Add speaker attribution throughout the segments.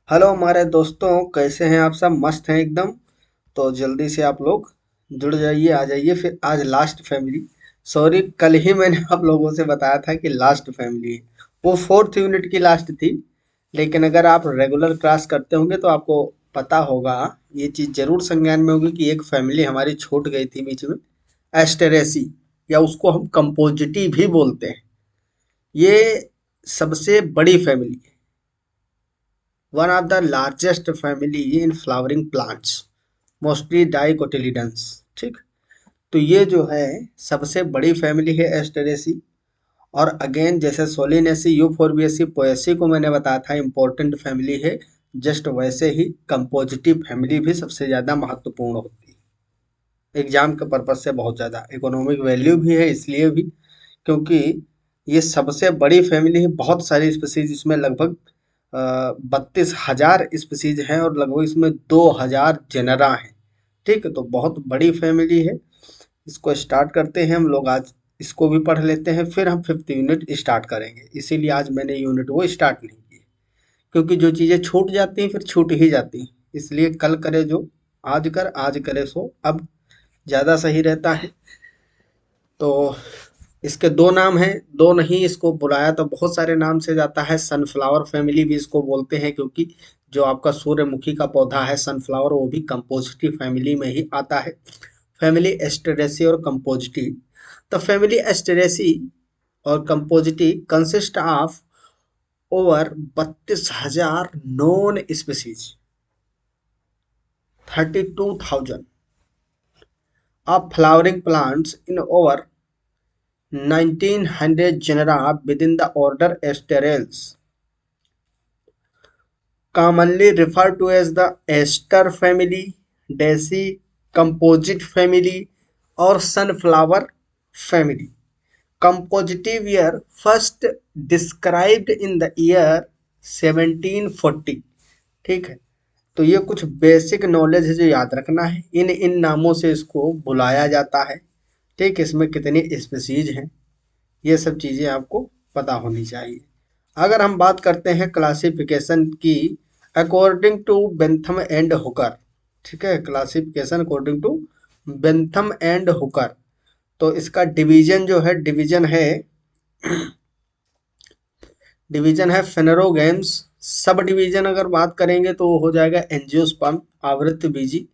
Speaker 1: Hello हमारे दोस्तों, कैसे हैं आप सब? मस्त हैं एकदम। तो जल्दी से आप लोग जुड़ जाइए, आ जाइए। फिर आज लास्ट फैमिली, सॉरी कल ही मैंने आप लोगों से बताया था कि लास्ट फैमिली है। वो फोर्थ यूनिट की लास्ट थी। लेकिन अगर आप रेगुलर क्लास करते होंगे तो आपको पता होगा, ये चीज़ जरूर संज्ञान में होगी कि एक फैमिली हमारी छूट गई थी बीच में। एस्टेरेसी, या उसको हम कंपोजिटी भी बोलते हैं। ये सबसे बड़ी फैमिली है। One of the largest family in flowering plants, mostly dicotyledons। ठीक। तो ये जो है सबसे बड़ी फैमिली है एस्टेरेसी। और अगेन जैसे सोलिनेसी, यूफोर्बिएसी, पोएसी को मैंने बताया था इम्पोर्टेंट फैमिली है, जस्ट वैसे ही कंपोजिटिव फैमिली भी सबसे ज़्यादा महत्वपूर्ण होती है एग्जाम के पर्पज से। बहुत ज़्यादा इकोनॉमिक वैल्यू भी है इसलिए भी, क्योंकि ये सबसे बड़ी फैमिली है। बहुत सारी स्पीसीज इसमें, लगभग 32,000 स्पीसीज हैं और लगभग इसमें 2,000 जेनरा हैं। ठीक है, तो बहुत बड़ी फैमिली है। इसको स्टार्ट करते हैं हम लोग आज। इसको भी पढ़ लेते हैं, फिर हम फिफ्थ यूनिट स्टार्ट करेंगे। इसीलिए आज मैंने यूनिट वो स्टार्ट नहीं की, क्योंकि जो चीज़ें छूट जाती हैं फिर छूट ही जाती हैं। इसलिए कल करे जो, आज कर, आज करे सो अब ज़्यादा सही रहता है। तो इसके दो नाम हैं, दो नहीं, इसको बुलाया तो बहुत सारे नाम से जाता है। सनफ्लावर फैमिली भी इसको बोलते हैं, क्योंकि जो आपका सूर्यमुखी का पौधा है सनफ्लावर, वो भी कंपोजिटी फैमिली में ही आता है। फैमिली एस्टेरेसी और कंपोजिटी। तो फैमिली एस्टेरेसी और Compositae consist of over 32,000 non species, 32,000 of flowering plants in over 1,900 genera within the order Asterales, commonly referred to as the aster family, daisy, composite family, or sunflower family. Compositive year first described in the year 1740। ठीक है, तो ये कुछ basic knowledge है जो याद रखना है। इन इन नामों से इसको बुलाया जाता है। ठीक, इसमें कितनी स्पीसीज हैं ये सब चीज़ें आपको पता होनी चाहिए। अगर हम बात करते हैं क्लासिफिकेशन की, according to Bentham and Hooker. ठीक है, classification according to Bentham and Hooker. तो इसका डिवीजन जो है, डिवीजन है फेनेरोगेम्स। सब डिवीजन अगर बात करेंगे तो हो जाएगा एंजियोस्पर्म, आवृत्त बीजी।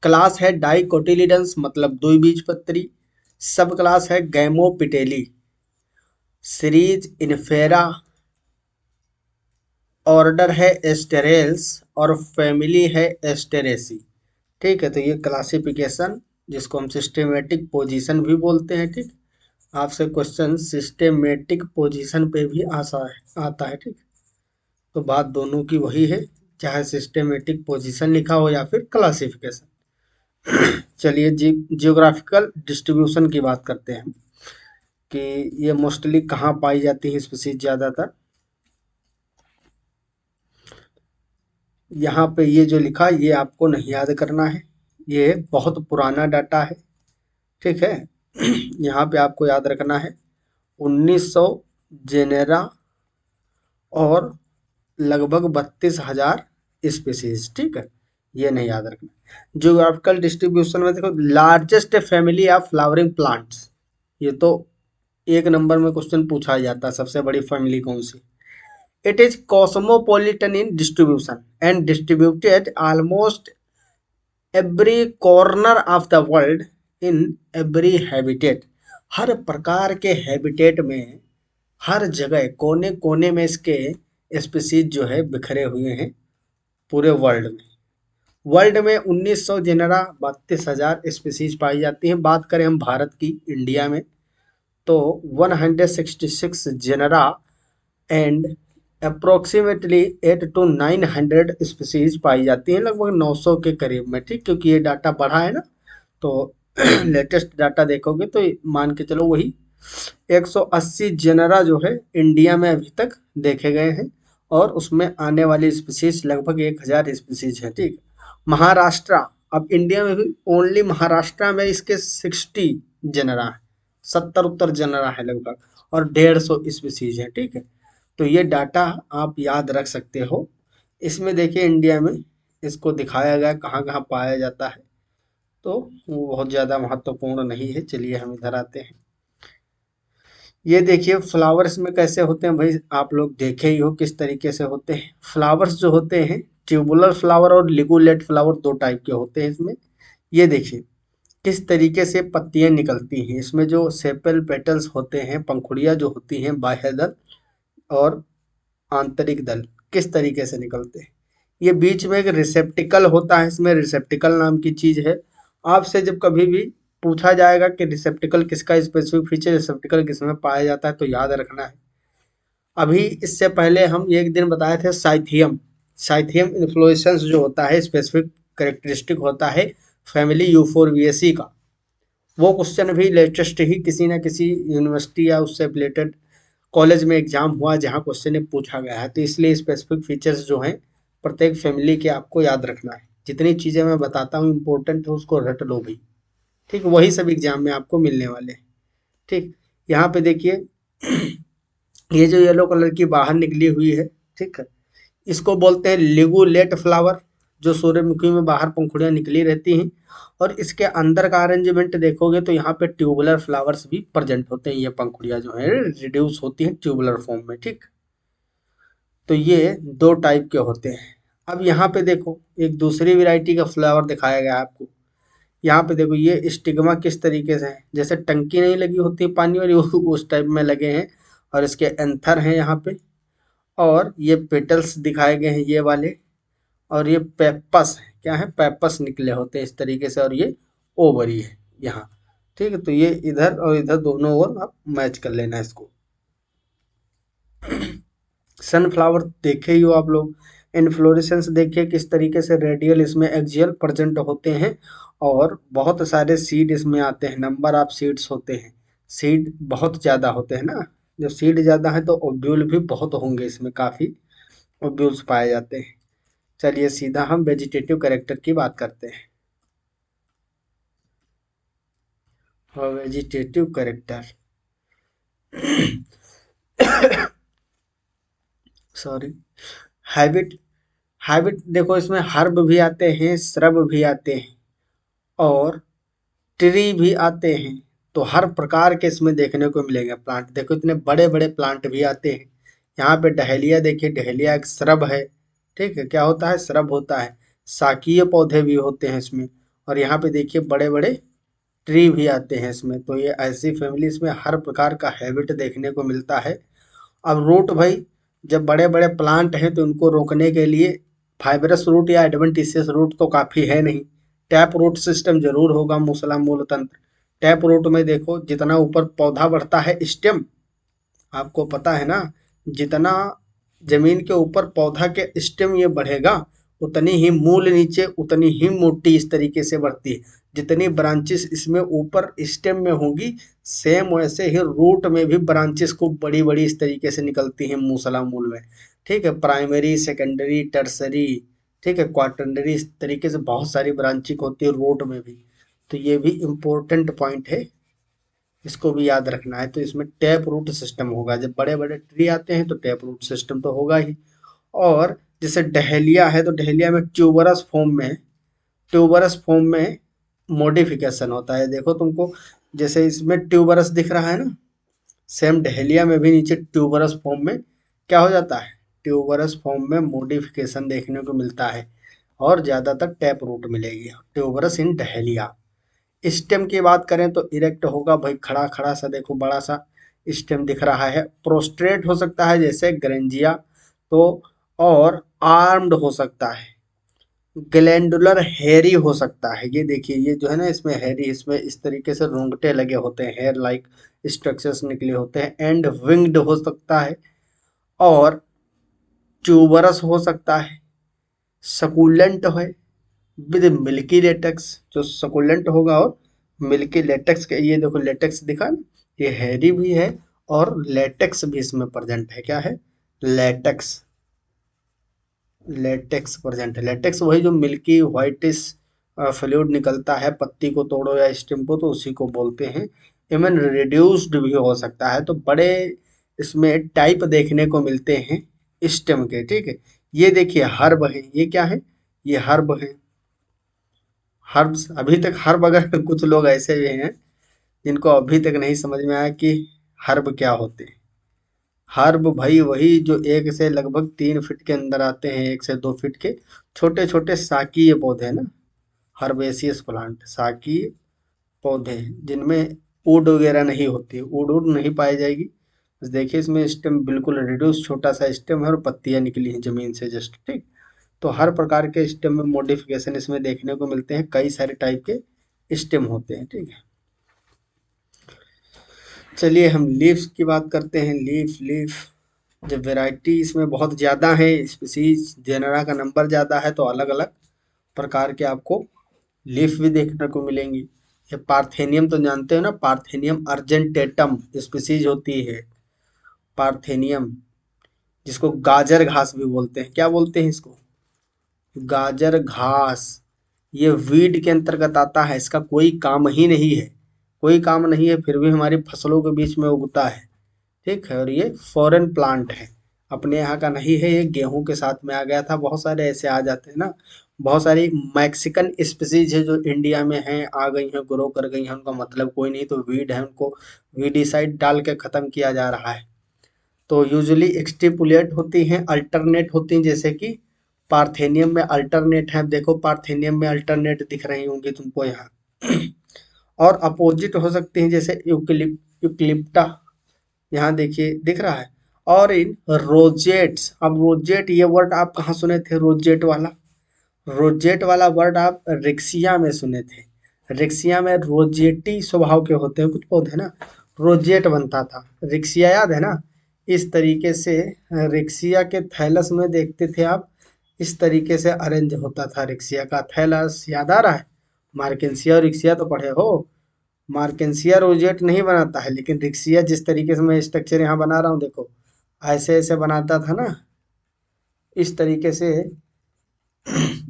Speaker 1: क्लास है डाइकोटिलिडन्स, मतलब द्विबीजपत्री। सब क्लास है गैमोपिटेली। सीरीज इन्फेरा। ऑर्डर है एस्टेरेल्स और फैमिली है एस्टेरेसी। ठीक है, तो ये क्लासिफिकेशन, जिसको हम सिस्टेमेटिक पोजीशन भी बोलते हैं। ठीक, आपसे क्वेश्चन सिस्टेमेटिक पोजीशन पे भी आता है। ठीक, तो बात दोनों की वही है, चाहे सिस्टेमेटिक पोजीशन लिखा हो या फिर क्लासिफिकेशन। चलिए जियोग्राफिकल डिस्ट्रीब्यूशन की बात करते हैं कि ये मोस्टली कहाँ पाई जाती है स्पीसीज ज़्यादातर। यहाँ पे ये जो लिखा, ये आपको नहीं याद करना है, ये बहुत पुराना डाटा है। ठीक है। यहाँ पे आपको याद रखना है 1900 जेनेरा और लगभग 32,000 स्पीसीज। ठीक है, ये नहीं याद रखना। जियोग्राफिकल डिस्ट्रीब्यूशन में देखो, largest family of flowering plants, ये तो एक नंबर में क्वेश्चन पूछा जाता है, सबसे बड़ी फैमिली कौन सी। It is cosmopolitan in distribution and distributed almost every corner of the world in every habitat। हर प्रकार के हैबिटेट में, हर जगह कोने कोने में इसके स्पीसीज जो है बिखरे हुए हैं पूरे वर्ल्ड में। वर्ल्ड में 1900 जेनरा, 32,000 स्पीसीज पाई जाती हैं। बात करें हम भारत की, इंडिया में, तो 166 genera and approximately 8 to 900 species पाई जाती हैं, लगभग 900 के करीब में। ठीक, क्योंकि ये डाटा बढ़ा है ना, तो लेटेस्ट डाटा देखोगे तो मान के चलो वही 180 जेनरा जो है इंडिया में अभी तक देखे गए हैं, और उसमें आने वाली स्पीसीज लगभग 1,000 स्पीसीज है। ठीक, महाराष्ट्र, अब इंडिया में भी ओनली महाराष्ट्र में इसके 60 जेनरा है, 70 जेनरा है लगभग, और 150 स्पीसीज है। ठीक है, तो ये डाटा आप याद रख सकते हो। इसमें देखिए इंडिया में इसको दिखाया गया कहाँ कहाँ पाया जाता है, तो वो बहुत ज़्यादा महत्वपूर्ण नहीं है। चलिए हम इधर आते हैं। ये देखिए फ्लावर्स में कैसे होते हैं भाई, आप लोग देखे ही हो किस तरीके से होते हैं। फ्लावर्स जो होते हैं, ट्यूबुलर फ्लावर और लिगुलेट फ्लावर, दो टाइप के होते हैं इसमें। ये देखिए किस तरीके से पत्तियां निकलती हैं। इसमें जो सेपल पेटल्स होते हैं, पंखुड़ियां जो होती हैं, बाह्य दल और आंतरिक दल किस तरीके से निकलते हैं। ये बीच में एक रिसेप्टिकल होता है, इसमें रिसेप्टिकल नाम की चीज है। आपसे जब कभी भी पूछा जाएगा कि रिसेप्टिकल किसका स्पेसिफिक फीचर, रिसेप्टिकल किसमें पाया जाता है, तो याद रखना है। अभी इससे पहले हम एक दिन बताए थे साइथियम। साइथियम इन्फ्लोरेसेंस जो होता है स्पेसिफिक करेक्टरिस्टिक होता है फैमिली यूफोरबिएसी का। वो क्वेश्चन भी लेटेस्ट ही किसी ना किसी यूनिवर्सिटी या उससे रिलेटेड कॉलेज में एग्जाम हुआ जहाँ क्वेश्चन पूछा गया है। तो इसलिए स्पेसिफिक फीचर्स जो हैं प्रत्येक फैमिली के आपको याद रखना है। जितनी चीज़ें मैं बताता हूँ इंपॉर्टेंट है उसको रट लो भाई। ठीक, वही सब एग्जाम में आपको मिलने वाले हैं। ठीक, यहाँ पे देखिए ये जो येलो कलर की बाहर निकली हुई है, ठीक है, इसको बोलते हैं लिगुलेट फ्लावर, जो सूर्यमुखी में बाहर पंखुड़ियां निकली रहती हैं। और इसके अंदर का अरेंजमेंट देखोगे तो यहाँ पे ट्यूबुलर फ्लावर्स भी प्रेजेंट होते हैं। ये पंखुड़ियां जो है रिड्यूस होती हैं ट्यूबुलर फॉर्म में। ठीक, तो ये दो टाइप के होते हैं। अब यहाँ पे देखो एक दूसरी वैरायटी का फ्लावर दिखाया गया है आपको। यहाँ पे देखो ये स्टिग्मा किस तरीके से है, जैसे टंकी नहीं लगी होती है पानी वाली उस टाइप में लगे हैं। और इसके एंथर हैं यहाँ पे, और ये पेटल्स दिखाए गए हैं ये वाले। और ये पेपस है, क्या है, पेपस निकले होते हैं इस तरीके से। और ये ओवरी है यहाँ। ठीक है, तो ये इधर और इधर दोनों ओर आप मैच कर लेना इसको। सनफ्लावर देखे ही हो आप लोग, इनफ्लोरेसेंस देखिए किस तरीके से रेडियल इसमें एक्सियल प्रेजेंट होते हैं। और बहुत सारे सीड इसमें आते हैं, नंबर ऑफ सीड्स होते हैं। सीड बहुत ज़्यादा होते हैं ना, जब सीड ज़्यादा है तो ओब्यूल भी बहुत होंगे, इसमें काफ़ी ओब्यूल्स पाए जाते हैं। चलिए सीधा हम वेजिटेटिव कैरेक्टर की बात करते हैं। और vegetative character sorry, habit. Habit देखो इसमें हर्ब भी आते हैं, श्रब भी आते हैं, और ट्री भी आते हैं। तो हर प्रकार के इसमें देखने को मिलेंगे प्लांट। देखो इतने बड़े बड़े प्लांट भी आते हैं। यहाँ पे डहेलिया देखिए, डहेलिया एक श्रब है। ठीक है, क्या होता है, श्रब होता है। शाकीय पौधे भी होते हैं इसमें। और यहाँ पे देखिए बड़े बड़े ट्री भी आते हैं इसमें। तो ये ऐसी फैमिली, इसमें हर प्रकार का हैबिट देखने को मिलता है। अब रूट भाई, जब बड़े बड़े प्लांट हैं तो उनको रोकने के लिए फाइबरस रूट या एडवेंटिशियस रूट तो काफ़ी है नहीं। टैप रूट सिस्टम जरूर होगा, मूसला मूल तंत्र। टैप रूट में देखो जितना ऊपर पौधा बढ़ता है स्टेम, आपको पता है ना, जितना जमीन के ऊपर पौधा के स्टेम ये बढ़ेगा, उतनी ही मूल नीचे उतनी ही मोटी इस तरीके से बढ़ती है। जितनी ब्रांचेस इसमें ऊपर स्टेम में होंगी, सेम वैसे ही रूट में भी ब्रांचेस खूब बड़ी बड़ी इस तरीके से निकलती हैं मूसला मूल में। ठीक है, प्राइमरी, सेकेंडरी, टर्सरी, ठीक है, क्वाटरनरी, इस तरीके से बहुत सारी ब्रांचिंग होती है रूट में भी। तो ये भी इम्पोर्टेंट पॉइंट है, इसको भी याद रखना है। तो इसमें टैप रूट सिस्टम होगा, जब बड़े बड़े ट्री आते हैं तो टैप रूट सिस्टम तो होगा ही। और जैसे डहेलिया है तो डहेलिया में ट्यूबरस फॉर्म में, ट्यूबरस फॉर्म में मॉडिफिकेशन होता है। देखो तुमको जैसे इसमें ट्यूबरस दिख रहा है ना, सेम डहेलिया में भी नीचे ट्यूबरस फॉर्म में क्या हो जाता है, ट्यूबरस फॉर्म में मॉडिफिकेशन देखने को मिलता है। और ज़्यादातर टैप रूट मिलेगी ट्यूबरस इन डहेलिया। स्टेम की बात करें तो इरेक्ट होगा भाई, खड़ा खड़ा सा देखो बड़ा सा स्टेम दिख रहा है। प्रोस्ट्रेट हो सकता है जैसे ग्रेंजिया, तो और आर्म्ड हो सकता है। ग्लैंडुलर हेयरी हो सकता है, ये देखिए ये जो है ना इसमें हेयरी, इसमें इस तरीके से रोंगटे लगे होते हैं, हेयर लाइक स्ट्रक्चर्स निकले होते हैं। एंड विंग्ड हो सकता है, और ट्यूबरस हो सकता है, सकुलेंट है विद मिल्की लेटेक्स, जो सकुलेंट होगा और मिल्की लेटेक्स के, ये देखो लेटेक्स दिखा ना, ये हैरी भी है और लेटेक्स भी इसमें प्रेजेंट है। क्या है, लेटेक्स, लेटेक्स प्रेजेंट है। लेटेक्स वही जो मिल्की व्हाइटिश फ्लूइड निकलता है, पत्ती को तोड़ो या स्टेम को तो उसी को बोलते हैं। इवन रिड्यूस्ड भी हो सकता है। तो बड़े इसमें टाइप देखने को मिलते हैं स्टेम के। ठीक है, ये देखिए हर्ब है, ये क्या है, ये हर्ब है। हर्ब्स, अभी तक हर्ब, अगर कुछ लोग ऐसे भी हैं जिनको अभी तक नहीं समझ में आया कि हर्ब क्या होते हैं। हर्ब भाई वही जो 1 से लगभग 3 फीट के अंदर आते हैं, 1 से 2 फीट के छोटे छोटे साकीय पौधे हैं ना, हर्बेसियस प्लांट, साकीय पौधे जिनमें वुड वगैरह नहीं होती, वुड वुड नहीं पाई जाएगी। बस देखिए इसमें स्टेम बिल्कुल रिड्यूस छोटा सा स्टेम है और पत्तियां निकली हैं जमीन से जस्ट, ठीक। तो हर प्रकार के स्टेम में मॉडिफिकेशन इसमें देखने को मिलते हैं, कई सारे टाइप के स्टेम होते हैं, ठीक है। चलिए हम लीव्स की बात करते हैं। लीफ लीफ जब वैरायटी इसमें बहुत ज़्यादा है, स्पीसीज जेनरा का नंबर ज़्यादा है, तो अलग अलग प्रकार के आपको लीफ भी देखने को मिलेंगी। ये पार्थेनियम तो जानते हो ना, पार्थेनियम अर्जेंटेटम स्पीसीज होती है, पार्थेनियम, जिसको गाजर घास भी बोलते हैं। क्या बोलते हैं इसको, गाजर घास। ये वीड के अंतर्गत आता है, इसका कोई काम ही नहीं है, कोई काम नहीं है, फिर भी हमारी फसलों के बीच में उगता है, ठीक है। और ये फॉरेन प्लांट है, अपने यहाँ का नहीं है, ये गेहूं के साथ में आ गया था। बहुत सारे ऐसे आ जाते हैं ना, बहुत सारी मैक्सिकन स्पीसीज है जो इंडिया में हैं, आ गई हैं, ग्रो कर गई हैं, उनका मतलब कोई नहीं, तो वीड है, उनको वीडिसाइड डाल के ख़त्म किया जा रहा है। तो यूजुअली एक्सटिपुलेट होती हैं, अल्टरनेट होती हैं, जैसे कि पार्थेनियम में अल्टरनेट है, देखो पार्थेनियम में अल्टरनेट दिख रही होंगी तुमको यहाँ। और अपोजिट हो सकती हैं, जैसे यूक्लिप्टा, यहाँ देखिए दिख रहा है। और इन रोजेट्स, अब रोजेट ये वर्ड आप कहाँ सुने थे, रोजेट वाला, रोजेट वाला वर्ड आप रिक्सिया में सुने थे। रिक्सिया में रोजेटी स्वभाव के होते हैं कुछ पौधे ना, रोजेट बनता था। रिक्सिया याद है ना, इस तरीके से रिक्सिया के थैलस में देखते थे आप, इस तरीके से अरेंज होता था रिक्सिया का थैलस, याद आ रहा है। मार्केंसिया और रिक्सिया तो पढ़े हो। मार्केंसिया रोजेट नहीं बनाता है, लेकिन रिक्सिया जिस तरीके से मैं स्ट्रक्चर यहाँ बना रहा हूँ देखो, ऐसे ऐसे बनाता था ना, इस तरीके से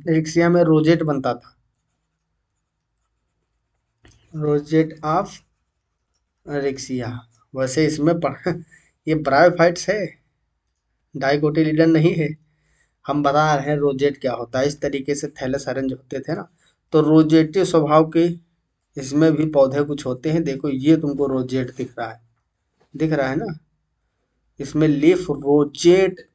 Speaker 1: रिक्सिया में रोजेट बनता था, रोजेट ऑफ रिक्सिया। वैसे इसमें ये ब्रायोफाइट्स है, डाइकोटिलीडन नहीं है। हम बता रहे हैं रोजेट क्या होता है, इस तरीके से थैलस अरेंज होते थे ना, तो रोजेटी स्वभाव के इसमें भी पौधे कुछ होते हैं। देखो ये तुमको रोजेट दिख रहा है, दिख रहा है ना, इसमें लीफ रोजेट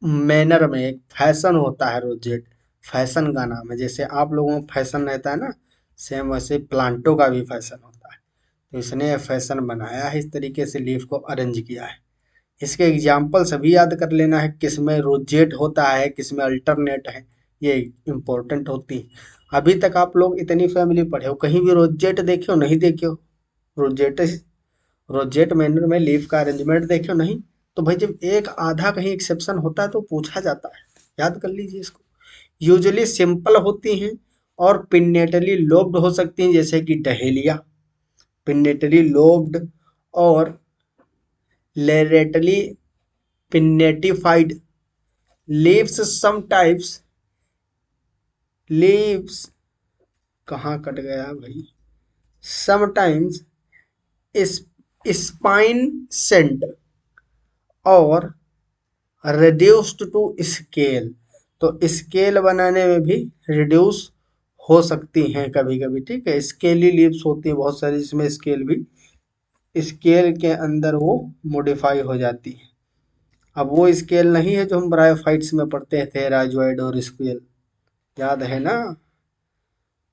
Speaker 1: मैनर में एक फैशन होता है, रोजेट फैशन का नाम है। जैसे आप लोगों का फैशन रहता है ना, सेम वैसे प्लांटों का भी फैशन होता है। तो इसने फैशन बनाया है, इस तरीके से लीफ को अरेंज किया है। इसके एग्जाम्पल सभी याद कर लेना है, किस में रोजेट होता है, किस में अल्टरनेट है, ये इम्पोर्टेंट होती है। अभी तक आप लोग इतनी फैमिली पढ़े हो, कहीं भी रोजेट देखे हो, नहीं देखे हो, रोजेट, रोजेट मैनर में लीफ का अरेंजमेंट देखे हो, नहीं। तो भाई जब एक आधा कहीं एक्सेप्शन होता है तो पूछा जाता है, याद कर लीजिए इसको। यूजुअली सिंपल होती हैं और पिन्नेटली लोब्ड हो सकती हैं, जैसे कि डहेलिया, पिन्नेटली लोब्ड, और लेरेटली पिन्नेटिफाइड। लीव्स सम टाइप्स, लीव्स कहाँ कट गया भाई, समटाइम्स स्पाइन सेंट और रिड्यूस्ड टू स्केल। तो स्केल बनाने में भी रिड्यूस हो सकती हैं कभी कभी, ठीक है। स्केली लीव्स होती हैं बहुत सारी, जिसमें स्केल भी, स्केल के अंदर वो मॉडिफाई हो जाती है। अब वो स्केल नहीं है जो हम ब्रायोफाइट्स में पढ़ते थे, राइजोइड और स्केल, याद है ना,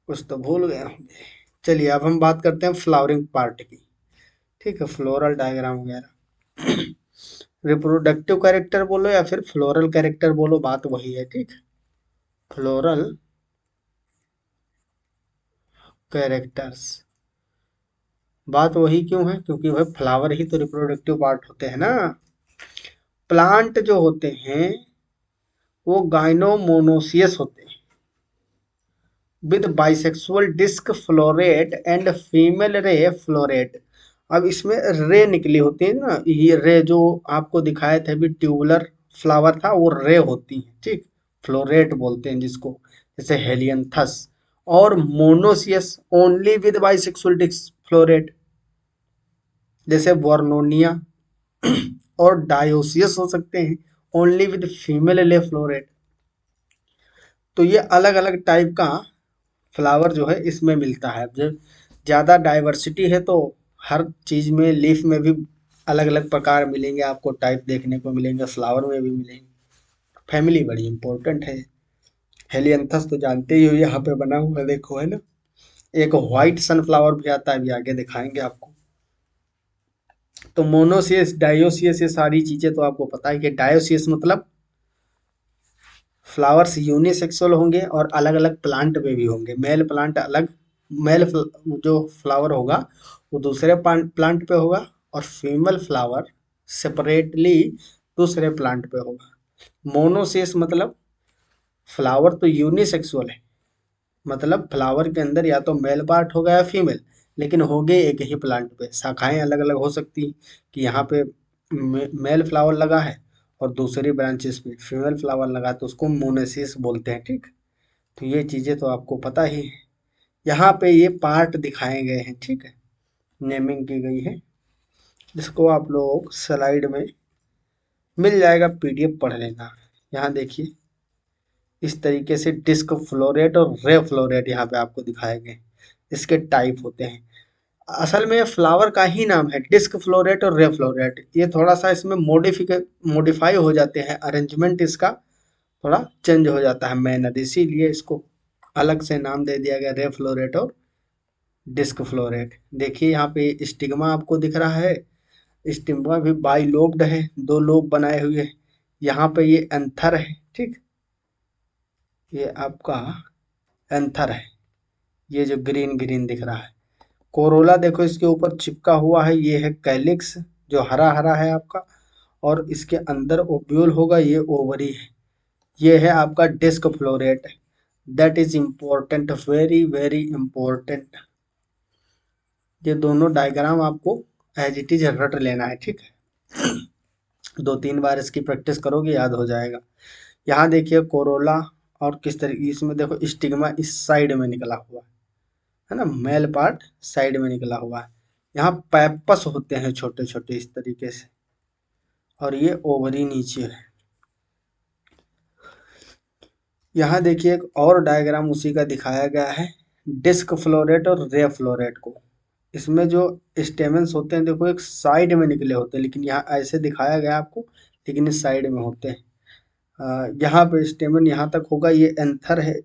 Speaker 1: कुछ तो भूल गए होंगे। चलिए अब हम बात करते हैं फ्लावरिंग पार्ट की, ठीक है, फ्लोरल डायग्राम वगैरह। रिप्रोडक्टिव कैरेक्टर बोलो या फिर फ्लोरल कैरेक्टर बोलो, बात वही है, ठीक। फ्लोरल कैरेक्टर्स, बात वही क्यों है, क्योंकि वह फ्लावर ही तो रिप्रोडक्टिव पार्ट होते हैं ना। प्लांट जो होते हैं वो गाइनोमोनोसियस होते हैं, with bisexual disc floret and female ray floret. अब इसमें रे निकली होती है ना, ये रे जो आपको दिखाए थे अभी, ट्यूबुलर फ्लावर था, वो रे होती है, ठीक। फ्लोरेट बोलते हैं जिसको, जैसे हेलियंथस। और monoecious only with bisexual disc floret, जैसे वर्नोनिया। और डायोसियस हो सकते हैं, only with female leaf floret. तो ये अलग अलग टाइप का फ्लावर जो है इसमें मिलता है। जब ज़्यादा डाइवर्सिटी है तो हर चीज़ में, लीफ में भी अलग अलग प्रकार मिलेंगे आपको, टाइप देखने को मिलेंगे, फ्लावर में भी मिलेंगे। फैमिली बड़ी इंपॉर्टेंट है। हेलियंथस तो जानते ही हो, यहाँ पे बना हुआ है, देखो है ना। एक व्हाइट सनफ्लावर भी आता है, अभी आगे दिखाएंगे आपको। तो मोनोसियस, डायोसियस, ये सारी चीजें तो आपको पता है कि डायोसियस मतलब फ्लावर्स यूनिसेक्सुअल होंगे और अलग अलग प्लांट में भी होंगे। मेल प्लांट अलग, जो फ्लावर होगा वो दूसरे प्लांट पे होगा, और फीमेल फ्लावर सेपरेटली दूसरे प्लांट पे होगा। मोनोसियस मतलब फ्लावर तो यूनिसेक्सुअल है, मतलब फ्लावर के अंदर या तो मेल पार्ट होगा या फीमेल, लेकिन होंगे एक ही प्लांट पे। शाखाएं अलग अलग हो सकती कि यहाँ पे मेल फ्लावर लगा है और दूसरी ब्रांचेस पे फीमेल फ्लावर लगा, तो उसको मोनेसिस बोलते हैं। ठीक, तो ये चीज़ें तो आपको पता ही है। यहाँ पे ये पार्ट दिखाए गए हैं, ठीक है, नेमिंग की गई है। जिसको आप लोग स्लाइड में मिल जाएगा, पीडीएफ पढ़ लेना। यहाँ देखिए, इस तरीके से डिस्क फ्लोरेट और रे फ्लोरेट यहाँ पे आपको दिखाए गए, इसके टाइप होते हैं। असल में फ्लावर का ही नाम है डिस्क फ्लोरेट और रे फ्लोरेट। ये थोड़ा सा इसमें मॉडिफाई हो जाते हैं, अरेंजमेंट इसका थोड़ा चेंज हो जाता है मैनर, इसीलिए इसको अलग से नाम दे दिया गया, रे फ्लोरेट और डिस्क फ्लोरेट। देखिए यहाँ पे स्टिग्मा आपको दिख रहा है, स्टिग्मा भी बाई लोब्ड है, दो लोब बनाए हुए हैं। यहाँ पे ये एंथर है, ठीक, ये आपका एंथर है, ये जो ग्रीन ग्रीन दिख रहा है। कोरोला देखो इसके ऊपर चिपका हुआ है, ये है कैलिक्स जो हरा हरा है आपका, और इसके अंदर ओव्यूल होगा, ये ओवरी है। ये है आपका disc floret, that is important, very very important. ये दोनों डायग्राम आपको एज इट इज रट लेना है, ठीक है। दो तीन बार इसकी प्रैक्टिस करोगे याद हो जाएगा। यहाँ देखिए कोरोला, और किस तरीके, इसमें देखो स्टिग्मा इस साइड में निकला हुआ है ना, मेल पार्ट साइड में निकला हुआ है। यहाँ पैपस होते हैं छोटे छोटे इस तरीके से, और ये ओवरी नीचे है। यहाँ देखिए एक और डायग्राम उसी का दिखाया गया है, डिस्क फ्लोरेट और रे फ्लोरेट को। इसमें जो स्टेमेंस होते हैं देखो एक साइड में निकले होते हैं, लेकिन यहाँ ऐसे दिखाया गया आपको, लेकिन इस साइड में होते हैं। यहाँ पे स्टेमन यहाँ तक होगा, ये एंथर है,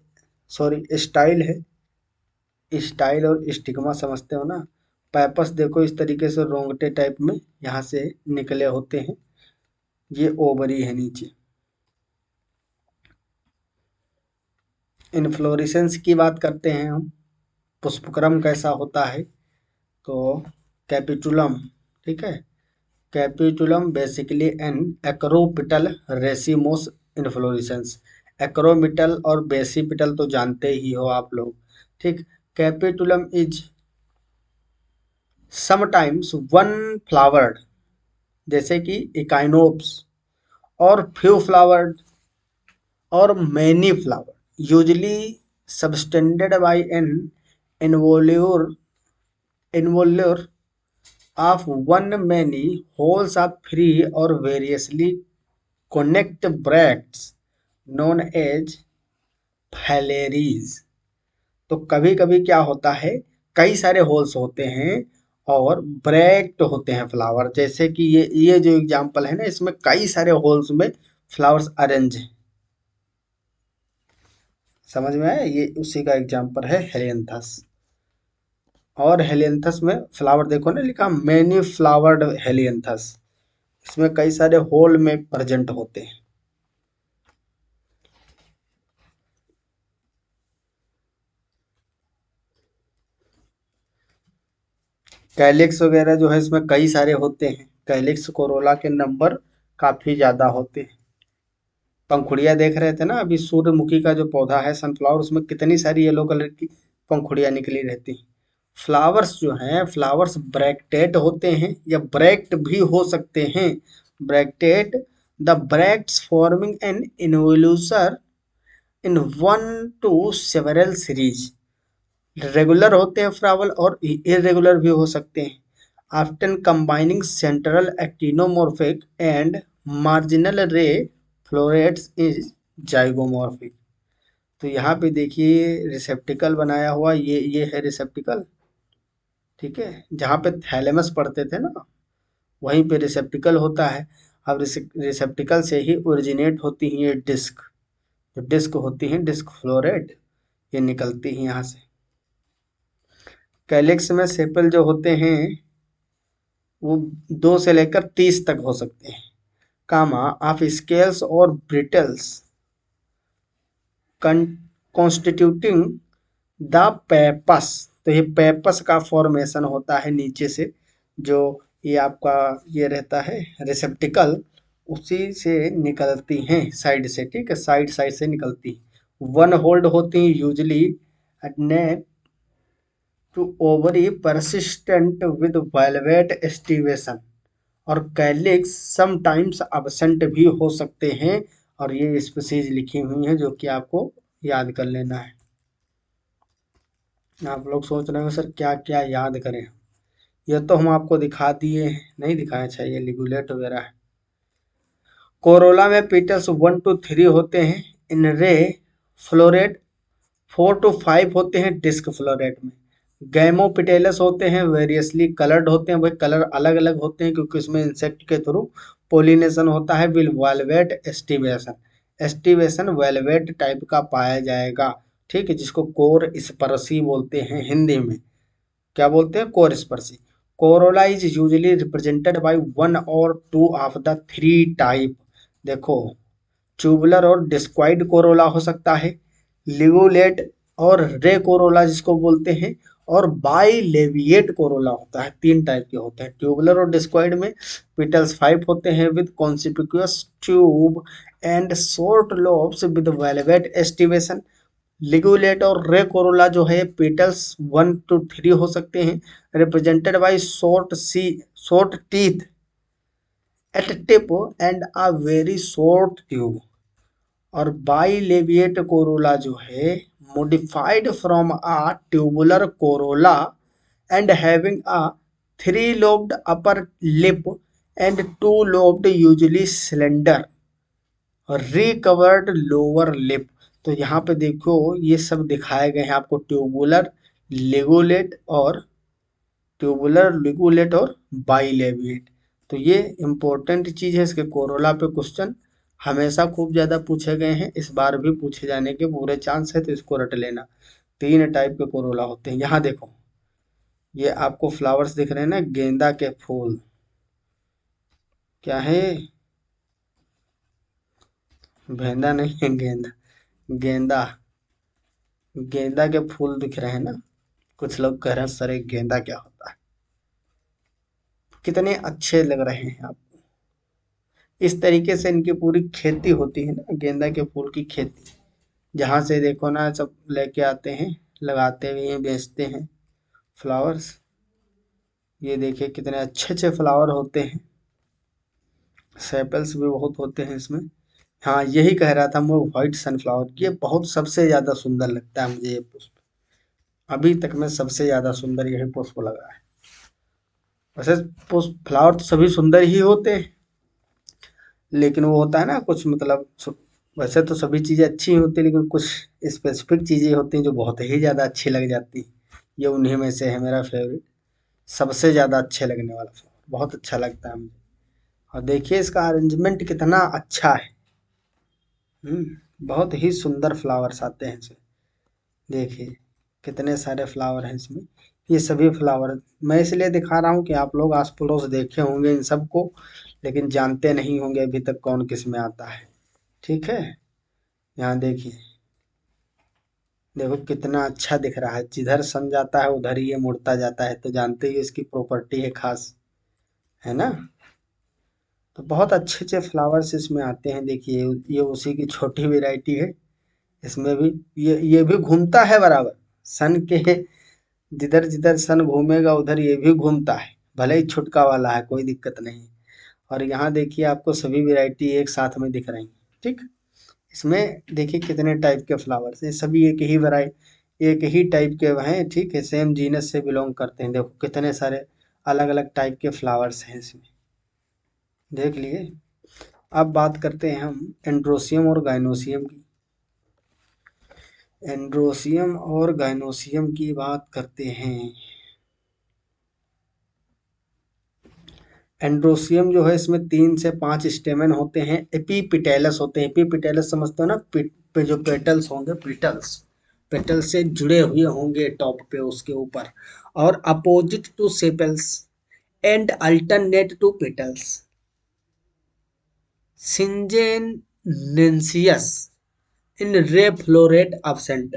Speaker 1: सॉरी स्टाइल है। स्टाइल और स्टिग्मा समझते हो ना। पैपस देखो इस तरीके से रोंगटे टाइप में यहाँ से निकले होते हैं, ये ओवरी है नीचे। इन्फ्लोरेसेंस की बात करते हैं हम, पुष्पक्रम कैसा होता है, तो कैपिटुलम, ठीक है, capitulum basically an acropetal racemose inflorescence. Acropetal और बेसिपिटल तो जानते ही हो आप लोग, ठीक। Capitulum is sometimes one flowered, जैसे कि इकाइनोप्स, और फ्यू फ्लावर्ड, और many flower, usually subtended by an involucre involure of one many holes of free or variously connect bracts known as phalaries। तो कभी कभी क्या होता है, कई सारे होल्स होते हैं और ब्रैक्ट होते हैं फ्लावर, जैसे कि ये जो एग्जांपल है ना, इसमें कई सारे होल्स में फ्लावर्स अरेंज हैं। समझ में आया, ये उसी का एग्जांपल है हेलियंथस। और हेलियंथस में फ्लावर देखो ना, लिखा मैनी फ्लावर्ड हेलियंथस, इसमें कई सारे होल में प्रेजेंट होते हैं। कैलिक्स वगैरह जो है इसमें कई सारे होते हैं। कैलिक्स कोरोला के नंबर काफी ज्यादा होते हैं। पंखुड़ियां देख रहे थे ना अभी, सूर्यमुखी का जो पौधा है सनफ्लावर, उसमें कितनी सारी येलो कलर की पंखुड़ियां निकली रहती हैं। फ्लावर्स जो हैं, फ्लावर्स ब्रैक्टेट होते हैं या ब्रैक्ट भी हो सकते हैं। Bracteate, the bracts forming an involution in one to several series. Regular होते हैं फ्लावर और इरेगुलर भी हो सकते हैं। Often combining central actinomorphic and marginal ray florets is zygomorphic. तो यहाँ पे देखिए रिसेप्टिकल बनाया हुआ, ये है रिसेप्टिकल, ठीक है। जहाँ पे थैलेमस पढ़ते थे ना, वहीं पे रिसेप्टिकल होता है। अब रिसेप्टिकल से ही ओरिजिनेट होती हैं ये डिस्क, जो डिस्क होती हैं डिस्क फ्लोरेट, ये निकलती हैं यहाँ से। कैलिक्स में सेपल जो होते हैं वो 2 से लेकर 30 तक हो सकते हैं, कामा ऑफ स्केल्स और ब्रिटल्स कॉन्स्टिट्यूटिंग द पेपस। तो ये पेपस का फॉर्मेशन होता है नीचे से, जो ये आपका ये रहता है रिसेप्टिकल, उसी से निकलती हैं साइड से, ठीक है, साइड साइड से निकलती हैं। वन होल्ड होती हैं usually net two ovary persistent with valvate aestivation, और कैलिक्स समटाइम्स अब्सेंट भी हो सकते हैं। और ये स्पीसीज लिखी हुई हैं जो कि आपको याद कर लेना है। आप लोग सोच रहे हो सर क्या क्या याद करें, ये तो हम आपको दिखा दिए हैं, नहीं दिखाया चाहिए, लिगुलेट वगैरह है। कोरोला में पेटल्स 1 to 3 होते हैं, इन रे फ्लोरेट 4 to 5 होते हैं डिस्क फ्लोरेट में। गैमोपिटेलस होते हैं, वेरियसली कलर्ड होते हैं, वही कलर अलग अलग होते हैं क्योंकि इसमें इंसेक्ट के थ्रू पोलिनेशन होता है। Will velvet aestivation, aestivation velvet type का पाया जाएगा, ठीक है, जिसको कोर स्पर्शी बोलते हैं हिंदी में। क्या बोलते हैं? कोर स्पर्शी। Corolla is usually represented by 1 or 2 of the 3 type. देखो, ट्यूबुलर और डिस्क्वाइड कोरोला हो सकता है, लिगुलेट और रे कोरोला जिसको बोलते हैं, और बाइलेविएट कोरोला होता है। 3 टाइप के होते हैं। ट्यूबुलर और डिस्क्वाइड में पेटल्स 5 होते हैं with conspicuous tube and short lobes with valvate aestivation. Ligulate और रे कोरोला जो है पेटल्स 1 to 3 हो सकते हैं, represented by short teeth at tip and a very short tube. और बाइलेविएट कोरोला जो है modified from a tubular corolla and having a 3-lobed upper lip and 2-lobed usually slender recovered lower lip. तो यहाँ पे देखो ये सब दिखाए गए हैं आपको, ट्यूबुलर, लिगुलेट और बाइलेविएट। तो ये इंपॉर्टेंट चीज है, इसके कोरोला पे क्वेश्चन हमेशा खूब ज्यादा पूछे गए हैं, इस बार भी पूछे जाने के पूरे चांस है, तो इसको रट लेना। 3 टाइप के कोरोला होते हैं। यहाँ देखो, ये आपको फ्लावर्स दिख रहे हैं ना, गेंदा के फूल, क्या है? भेंदा नहीं है, गेंदा, गेंदा, गेंदा के फूल दिख रहे हैं ना। कुछ लोग कह रहे हैं सर ये गेंदा क्या होता है। कितने अच्छे लग रहे हैं आपको। इस तरीके से इनकी पूरी खेती होती है ना, गेंदा के फूल की खेती। जहाँ से देखो ना सब लेके आते हैं, लगाते भी हैं, बेचते हैं फ्लावर्स। ये देखिए कितने अच्छे अच्छे फ्लावर होते हैं, सेपल्स भी बहुत होते हैं इसमें। हाँ, यही कह रहा था मैं, व्हाइट सनफ्लावर, ये बहुत सबसे ज्यादा सुंदर लगता है मुझे ये पुष्प। अभी तक में सबसे ज्यादा सुंदर यही पुष्प लगा है। वैसे पुष्प फ्लावर तो सभी सुंदर ही होते हैं, लेकिन वो होता है ना कुछ मतलब वैसे तो सभी चीजें अच्छी होती है, लेकिन कुछ स्पेसिफिक चीजें होती हैं जो बहुत ही ज्यादा अच्छी लग जाती हैं। ये उन्हीं में से है मेरा फेवरेट, सबसे ज्यादा अच्छे लगने वाला फ्लावर, बहुत अच्छा लगता है मुझे। और देखिए इसका अरेंजमेंट कितना अच्छा है। बहुत ही सुंदर फ्लावर्स आते हैं इसमें। देखिए कितने सारे फ्लावर हैं इसमें। ये सभी फ्लावर मैं इसलिए दिखा रहा हूँ कि आप लोग आस पड़ोस देखे होंगे इन सबको, लेकिन जानते नहीं होंगे अभी तक कौन किस में आता है, ठीक है। यहाँ देखिए, देखो कितना अच्छा दिख रहा है, जिधर सन जाता है उधर ही ये मुड़ता जाता है, तो जानते ही इसकी प्रॉपर्टी है खास, है ना। तो बहुत अच्छे अच्छे फ्लावर्स इसमें आते हैं। देखिए ये उसी की छोटी वेराइटी है, इसमें भी ये भी घूमता है बराबर सन के, जिधर जिधर सन घूमेगा उधर ये भी घूमता है, भले ही छुटका वाला है, कोई दिक्कत नहीं। और यहाँ देखिए आपको सभी वैरायटी एक साथ में दिख रही हैं, ठीक। इसमें देखिए कितने टाइप के फ्लावर्स हैं, सभी एक ही टाइप के हैं, ठीक है, सेम जीनस से बिलोंग करते हैं। देखो कितने सारे अलग अलग टाइप के फ्लावर्स हैं इसमें, देख लिए। अब बात करते हैं हम एंड्रोसियम और गाइनोसियम की। एंड्रोसियम और गाइनोसियम की बात करते हैं। एंड्रोसियम जो है इसमें 3 से 5 स्टेमन होते हैं, एपीपिटेलस होते हैं। एपीपिटेलस समझते हो ना, जो पेटल्स होंगे, पेटल से जुड़े हुए होंगे टॉप पे उसके ऊपर, और opposite to sepals and alternate to petals. Syngenesious in ray floret absent।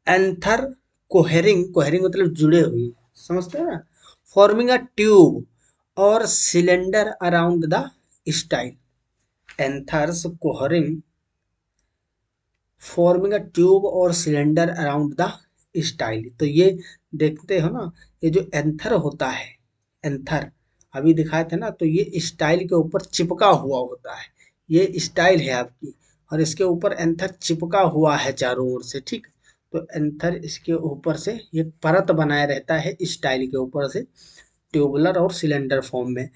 Speaker 1: Anther कोहेरिंग मतलब जुड़े हुए, समझते हैं ना, फॉर्मिंग अ ट्यूब और cylinder around the style. Anthers cohering forming a tube और सिलेंडर अराउंड द स्टाइल। तो ये देखते हो ना, ये जो एंथर होता है, एंथर अभी दिखाए थे ना, तो ये स्टाइल के ऊपर चिपका हुआ होता है। ये स्टाइल है आपकी, और इसके ऊपर एंथर चिपका हुआ है चारों ओर से, ठीक। तो एंथर इसके ऊपर से ये परत बनाए रहता है स्टाइल के ऊपर से, ट्यूबुलर और सिलेंडर फॉर्म में।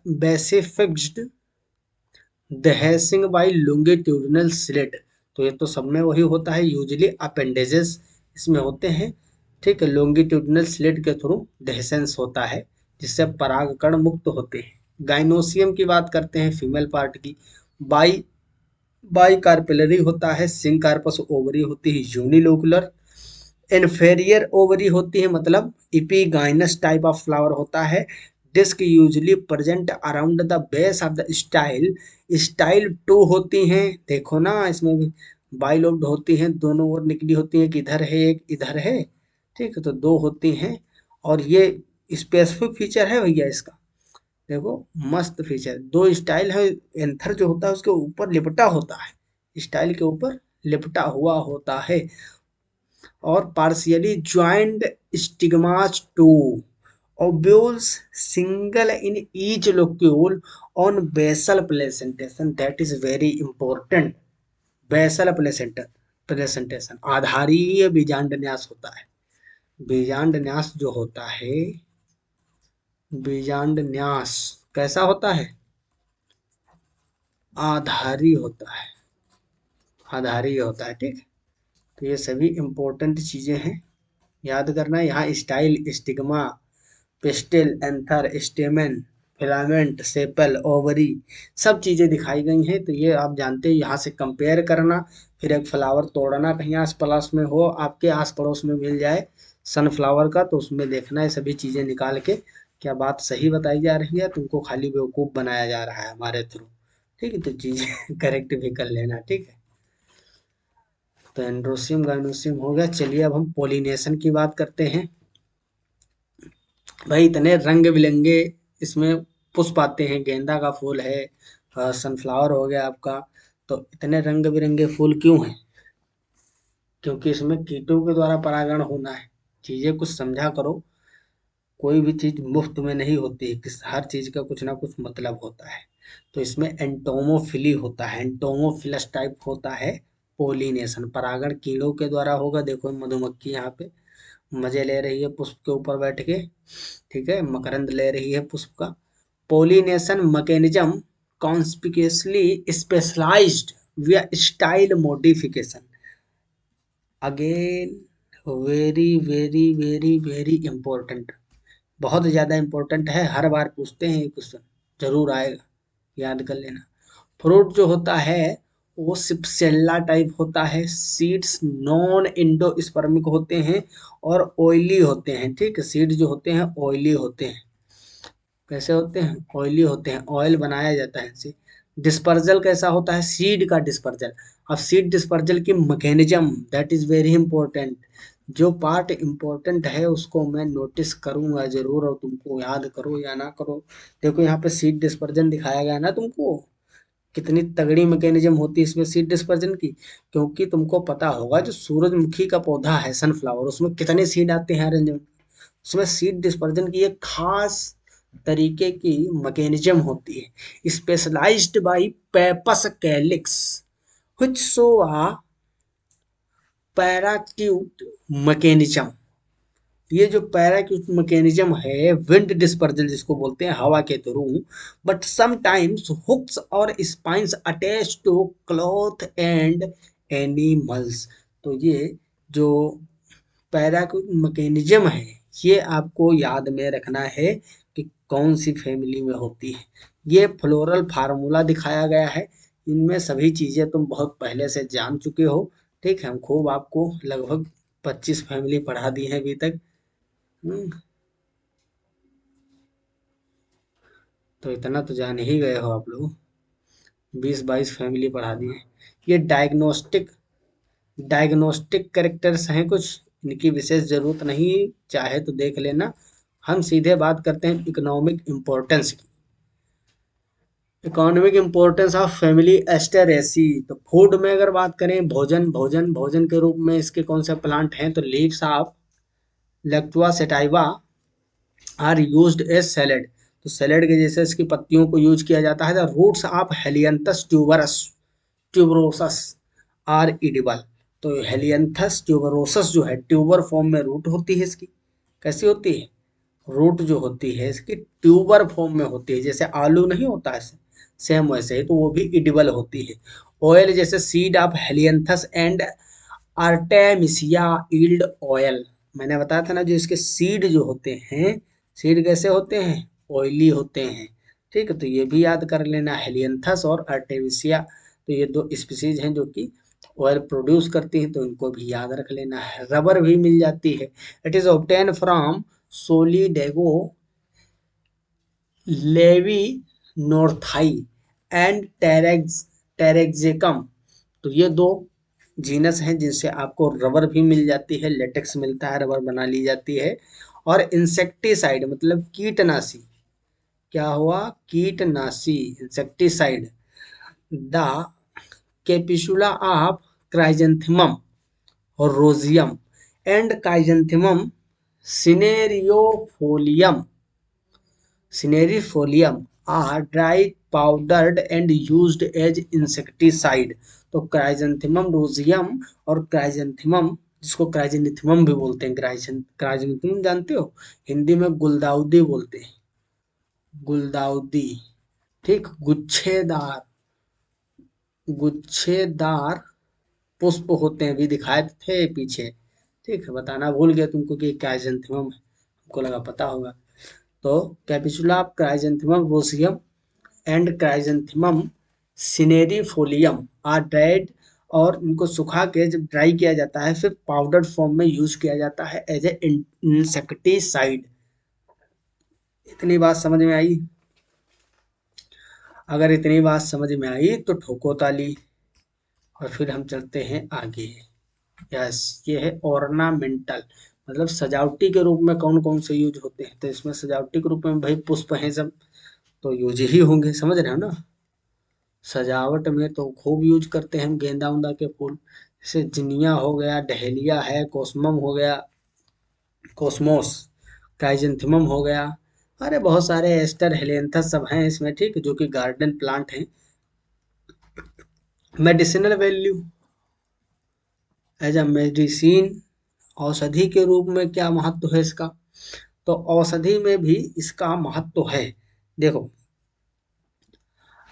Speaker 1: बेसे फिक्स्ड दहेसिंग बाई लॉन्गिट्यूडिनल स्लिट। तो ये तो सब में वही होता है, यूजुअली अपेंडेजेस इसमें होते हैं, ठीक है। लॉन्गिट्यूडिनल स्लिट के थ्रू डेहेसेंस होता है, जिससे परागकण मुक्त होते हैं। गाइनोसियम की बात करते हैं, फीमेल पार्ट की। बाई बाई कार्पेलरी होता है, सिंग कार्पस ओवरी होती है यूनिलोकुलर। इन्फेरियर ओवरी होती है, मतलब इपीगाइनस टाइप ऑफ फ्लावर होता है। Disc usually present around the base of the style. Style 2 होती हैं, देखो ना इसमें भी बाइलोब्ड होती हैं, दोनों ओर निकली होती हैं, कि इधर है एक इधर है, ठीक है। तो 2 होती हैं, और ये स्पेसिफिक फीचर है भैया इसका, देखो मस्त फीचर। 2 स्टाइल है, एंथर जो होता है उसके ऊपर लिपटा होता है, स्टाइल के ऊपर लिपटा हुआ होता है। और partially joint stigmas two ovules single in each locule on basal placentation, that is very important. Basal placentation आधारीय बीजांडन्यास होता है। बीजांडन्यास जो होता है, बीजांडन्यास कैसा होता है, आधारी होता है, आधारी होता है, ठीक। तो ये सभी इंपॉर्टेंट चीजें हैं, याद करना। यहाँ style, stigma, pistil, anther, stamen, filament, sepal, ovary, सब चीजें दिखाई गई हैं। तो ये आप जानते हैं, यहाँ से कंपेयर करना। फिर एक फ्लावर तोड़ना, कहीं आस पास में हो, आपके आस पड़ोस में मिल जाए सनफ्लावर का, तो उसमें देखना है सभी चीजें निकाल के, क्या बात सही बताई जा रही है, तुमको खाली बेवकूफ बनाया जा रहा है हमारे थ्रू, ठीक है। तो चीजें करेक्ट भी कर लेना, ठीक है। तो एंड्रोसियम गाइनोसियम हो गया। चलिए अब हम पोलिनेशन की बात करते हैं। भाई इतने रंग बिरंगे इसमें पुष्प आते हैं, गेंदा का फूल है, सनफ्लावर हो गया आपका। तो इतने रंग बिरंगे फूल क्यों हैं? क्योंकि इसमें कीटों के द्वारा परागण होना है। चीजें कुछ समझा करो, कोई भी चीज मुफ्त में नहीं होती है, हर चीज का कुछ ना कुछ मतलब होता है। तो इसमें एंटोमोफिली होता है, एंटोमोफिलस टाइप होता है। पोलिनेशन परागण कीड़ों के द्वारा होगा। देखो मधुमक्खी यहाँ पे मजे ले रही है पुष्प के ऊपर बैठ के, ठीक है, मकरंद ले रही है पुष्प का। पोलिनेशन मैकेनिज्म कॉन्स्पिक्यूसली स्पेशलाइज्ड विया style modification. Again very very very very important, बहुत ज़्यादा इंपॉर्टेंट है, हर बार पूछते हैं ये क्वेश्चन, जरूर आएगा, याद कर लेना। फ्रूट जो होता है वो सिप्सेल्ला टाइप होता है, सीड्स नॉन इंडोस्पर्मिक होते हैं और ऑयली होते हैं, ठीक है। सीड जो होते हैं ऑयली होते हैं। कैसे होते हैं? ऑयली होते हैं, ऑयल बनाया जाता है इनसे। डिस्पर्जल कैसा होता है? सीड का डिस्पर्जल। अब सीड डिस्पर्जल की mechanism, that is very important. जो पार्ट इंपॉर्टेंट है उसको मैं नोटिस करूंगा जरूर, और तुमको याद करो या ना करो। देखो यहाँ पे सीड डिस्पर्जन दिखाया गया है ना तुमको, कितनी तगड़ी मैकेनिज्म होती है इसमें सीड डिस्पर्जन की। क्योंकि तुमको पता होगा जो सूरजमुखी का पौधा है सनफ्लावर, उसमें कितने सीड आते हैं अरेंजमेंट, उसमें सीड डिस्पर्जन की एक खास तरीके की मैकेनिज्म होती है, specialized by pappus calyx which show a parachute mechanism. ये जो पैराक्यूट मैकेनिज्म है विंड डिस्पर्जल जिसको बोलते हैं हवा के थ्रू, बट समटाइम्स हुक्स और spines attach to cloth and animals. तो ये जो पैराक्यूट मैकेनिज्म है ये आपको याद में रखना है कि कौन सी फैमिली में होती है। ये फ्लोरल फार्मूला दिखाया गया है, इनमें सभी चीजें तुम बहुत पहले से जान चुके हो। ठीक है, हम खूब आपको लगभग 25 फैमिली पढ़ा दी है अभी तक। हम्म, तो इतना तो जान ही गए हो आप लोग, 20-22 फैमिली पढ़ा दी है। ये डायग्नोस्टिक कैरेक्टर्स हैं कुछ, इनकी विशेष जरूरत नहीं, चाहे तो देख लेना। हम सीधे बात करते हैं इकोनॉमिक इम्पोर्टेंस की। Economic importance of family Asteraceae. तो फूड में अगर बात करें, भोजन के रूप में इसके कौन से प्लांट हैं, तो leaves of Lactuca sativa are used as salad. तो सैलेड के जैसे इसकी पत्तियों को यूज किया जाता है। The roots of Helianthus tuberosus are edible. तो हेलियंथस ट्यूबरोसस जो है ट्यूबर फॉर्म में रूट होती है इसकी। कैसी होती है? रूट जो होती है इसकी ट्यूबर फॉर्म में होती है, जैसे आलू नहीं होता है सेम वैसे ही, तो वो भी इडिबल होती है। ऑयल जैसे seed of Helianthus and Artemisia yield oil. मैंने बताया था ना, जो इसके सीड जो होते हैं, सीड कैसे होते हैं? ऑयली होते हैं। ठीक है, तो ये भी याद कर लेना, हेलियंथस और आर्टेमिसिया, तो ये दो स्पीसीज हैं जो कि ऑयल प्रोड्यूस करती हैं, तो इनको भी याद रख लेना है। रबर भी मिल जाती है। It is obtain from Solidago leavenworthii and Taraxacum. तो ये दो जीनस हैं जिनसे आपको रबर भी मिल जाती है, लेटेक्स मिलता है, रबर बना ली जाती है। और इंसेक्टिसाइड मतलब कीटनाशी, क्या हुआ? कीटनाशी, insecticide. The capitula of Chrysanthemum और roseum and Chrysanthemum cinerariifolium cinerariifolium are dry powdered and used as insecticide. तो क्राइजेंथेमम रोजियम और क्राइजेंथेमम, जिसको क्राइजेंथेमम भी बोलते हैं, क्राइजेंथेमम जानते हो, हिंदी में गुलदाउदी बोलते हैं, गुलदाउदी। ठीक, गुच्छेदार पुष्प होते हैं, भी दिखाए थे पीछे। ठीक है, बताना भूल गया तुमको कि क्राइजेंथेमम है, हमको लगा पता होगा। तो capitula Chrysanthemum roseum and Chrysanthemum cinerariifolium are dried. और इनको सुखा के जब ड्राई किया जाता है फिर पाउडर फॉर्म में यूज किया जाता है एज ए इंसेक्टिसाइड। इतनी बात समझ में आई? अगर इतनी बात समझ में आई तो ठोको ताली, और फिर हम चलते हैं आगे। यस, ये है ऑर्नामेंटल, मतलब सजावटी के रूप में कौन कौन से यूज होते हैं। तो इसमें सजावटी के रूप में भाई पुष्प हैं सब, तो यूज ही होंगे, समझ रहे हो ना। सजावट में तो खूब यूज करते हैं हम गेंदा उंदा के फूल, जैसे जिनिया हो गया, डहेलिया है, कोस्मम हो गया, कोस्मोस, क्राइजेंथेमम हो गया। अरे बहुत सारे एस्टर हेलेंथस सब हैं इसमें, ठीक, जो कि गार्डन प्लांट हैं। Medicinal value as a medicine, औषधि के रूप में क्या महत्व है इसका? तो औषधि में भी इसका महत्व है। देखो,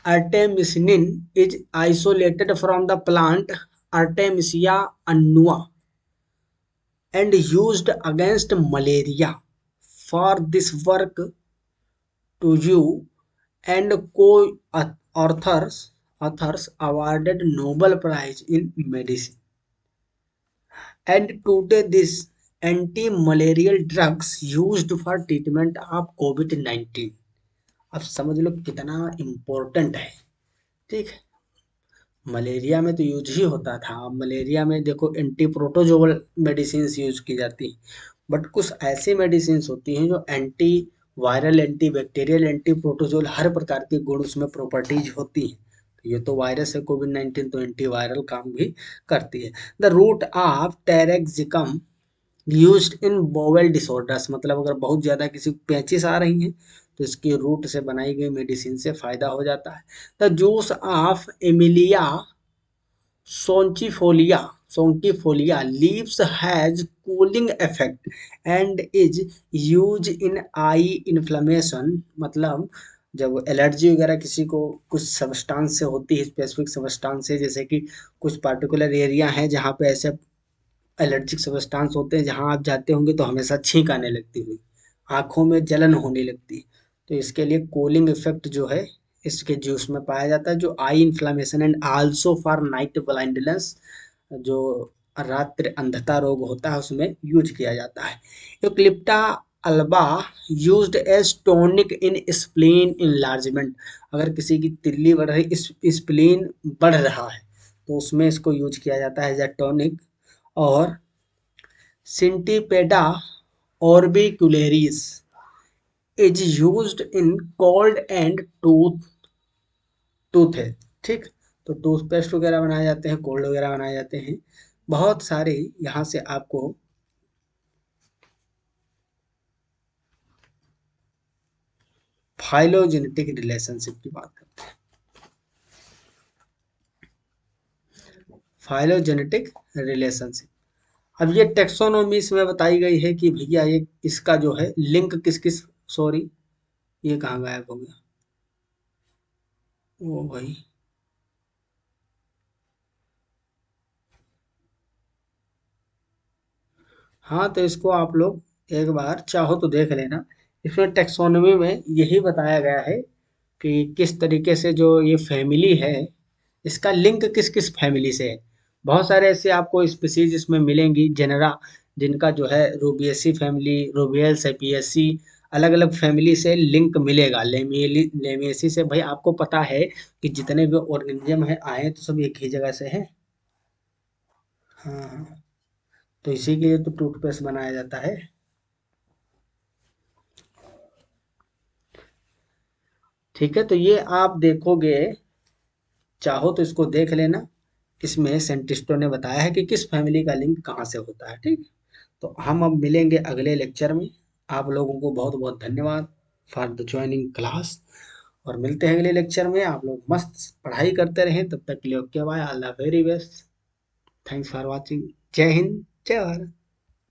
Speaker 1: artemisinin is isolated from the plant Artemisia annua and used against malaria. For this work, Tuju and co-authors awarded Nobel Prize in Medicine. And today, this anti-malarial drugs used for treatment of COVID-19. अब समझ लो कितना important है। ठीक है, malaria में तो use ही होता था। अब मलेरिया में देखो एंटी प्रोटोजोअल मेडिसिन यूज की जाती है, बट कुछ ऐसी मेडिसिन होती हैं जो anti viral, anti bacterial, anti protozoal, हर प्रकार के गुण उसमें प्रॉपर्टीज होती हैं। तो ये तो वायरस है कोविड-19, तो एंटी वायरल काम भी करती है। The root of Taraxacum used in bowel disorders, मतलब अगर बहुत ज़्यादा किसी को पैचिस आ रही हैं तो इसके रूट से बनाई गई मेडिसिन से फायदा हो जाता है। The juice of Emilia sonchifolia sonchifolia leaves has cooling effect and is use in eye inflammation. मतलब जब एलर्जी वगैरह किसी को कुछ सब्सटेंस से होती है, स्पेसिफिक सब्सटेंस से, जैसे कि कुछ पर्टिकुलर एरिया है जहाँ पे ऐसे एलर्जिक सब्सटेंस होते हैं, जहाँ आप जाते होंगे तो हमेशा छींक आने लगती हुई, आंखों में जलन होने लगती। तो इसके लिए कूलिंग इफेक्ट जो है इसके जूस में पाया जाता है, जो eye inflammation and also for night blindness, जो रात्रि अंधता रोग होता है उसमें यूज किया जाता है। यूकलिप्टा अल्बा यूज्ड एज टॉनिक इन स्प्लीन इनलार्जमेंट। अगर किसी की तिल्ली बढ़ रही, स्प्लीन बढ़ रहा है, तो उसमें इसको यूज किया जाता है एज अ टॉनिक। और Centipeda orbicularis is used in cold and tooth है। ठीक, तो टूथपेस्ट वगैरह बनाए जाते हैं, कोल्ड वगैरह बनाए जाते हैं, बहुत सारे। यहाँ से आपको फाइलोजेनेटिक रिलेशनशिप की बात करते हैं। फाइलोजेनेटिक रिलेशनशिप, अब ये टेक्सोनोमीज में बताई गई है कि भैया ये इसका जो है लिंक किस किस, सॉरी ये कहाँ गायब हो गया, ओ भाई, हाँ तो इसको आप लोग एक बार चाहो तो देख लेना। इसमें टेक्सोनोमी में यही बताया गया है कि किस तरीके से जो ये फैमिली है, इसका लिंक किस किस फैमिली से है। बहुत सारे ऐसे आपको स्पीसीज इसमें मिलेंगी, जेनरा, जिनका जो है रूबिएसी फैमिली, रूबियल सेपियसी, अलग अलग फैमिली से लिंक मिलेगा। लेमियसी से भाई आपको पता है कि जितने भी ऑर्गेनिज्म है आए तो सब एक ही जगह से हैं। हाँ हाँ, तो इसी के लिए तो टूथपेस्ट बनाया जाता है। ठीक है, तो ये आप देखोगे, चाहो तो इसको देख लेना। इसमें साइंटिस्टों ने बताया है कि किस फैमिली का लिंक कहाँ से होता है। ठीक, तो हम अब मिलेंगे अगले लेक्चर में। आप लोगों को बहुत बहुत धन्यवाद फॉर द ज्वाइनिंग क्लास, और मिलते हैं अगले लेक्चर में। आप लोग मस्त पढ़ाई करते रहें, तब तक के लिए okay bye, all the very best, thanks for watching, जय हिंद, जय भारत।